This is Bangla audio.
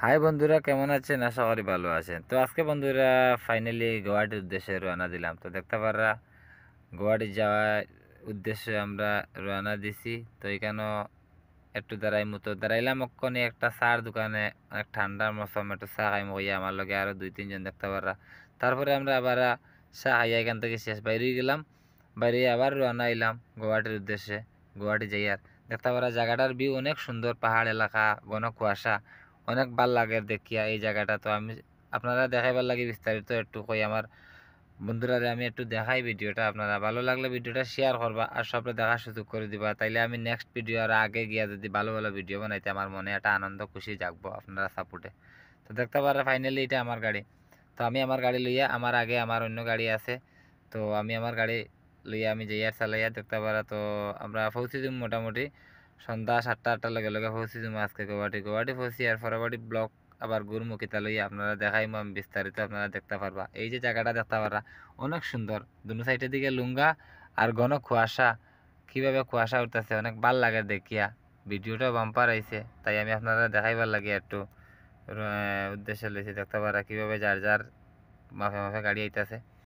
হাই বন্ধুরা, কেমন আছেন? আশা করি ভালো আছেন। তো আজকে বন্ধুরা ফাইনালি গুয়াহাটির উদ্দেশ্যে রওনা দিলাম। তো দেখতে পাররা গুয়াহাটি যাওয়ার উদ্দেশ্যে আমরা রওনা দিছি। তো এখানেও একটু দাঁড়াইমু, তো দাঁড়াইলাম অক্ষণে একটা চার দোকানে। অনেক ঠান্ডার মৌসুম, একটু চা খাইমু হইয়া আমার লগে আরো 2-3 জন দেখতে পাররা। তারপরে আমরা আবার চা খাইয়া এখান থেকে শেষ বাইরে গেলাম। বাইরে আবার রওনা আইলাম গুয়াহাটির উদ্দেশ্যে। গুয়াহাটি যাইয়ার দেখতে পারা জায়গাটার ভিউ অনেক সুন্দর, পাহাড় এলাকা, ঘন কুয়াশা, অনেক ভাল লাগে দেখিয়া এই জায়গাটা। তো আমি আপনারা দেখাইবার লাগে বিস্তারিত একটু কই আমার বন্ধুরা, আমি একটু দেখাই ভিডিওটা। আপনারা ভালো লাগলে ভিডিওটা শেয়ার করবা আর সবটা দেখার সুযোগ করে দিবা, তাইলে আমি নেক্সট ভিডিও আর আগে গিয়া যদি ভালো ভালো ভিডিও বানাইতে আমার মনে একটা আনন্দ খুশি জাগবো আপনারা সাপোর্টে। তো দেখতে পারা ফাইনালি এটা আমার গাড়ি। তো আমি আমার গাড়ি লইয়া, আমার আগে আমার অন্য গাড়ি আছে, তো আমি আমার গাড়ি লইয়া আমি যাইয়ার চালাইয়া দেখতে পারা। তো আমরা পৌঁছে দিম মোটামুটি সন্ধ্যা 7টা-8টার লগে লগে পৌঁছে দিম আজকে গুয়াহাটি পৌঁছি। আর পরবর্তী ব্লক আবার গুরমুখিতা লইয়া আপনারা দেখাইমু আমি বিস্তারিত, আপনারা দেখতে পারবা। এই যে জায়গাটা দেখতে পারা অনেক সুন্দর, দুনো সাইডের দিকে লুঙ্গা আর ঘন কুয়াশা, কিভাবে কুয়াশা উঠতেছে অনেক ভাল লাগে দেখিয়া। ভিডিওটা বাম্পার আইছে, তাই আমি আপনারা দেখাইবার লাগে একটু উদ্দেশ্যে লইছি। দেখতে পারা কিভাবে যার যার মাফে মাফে গাড়ি আইতাছে।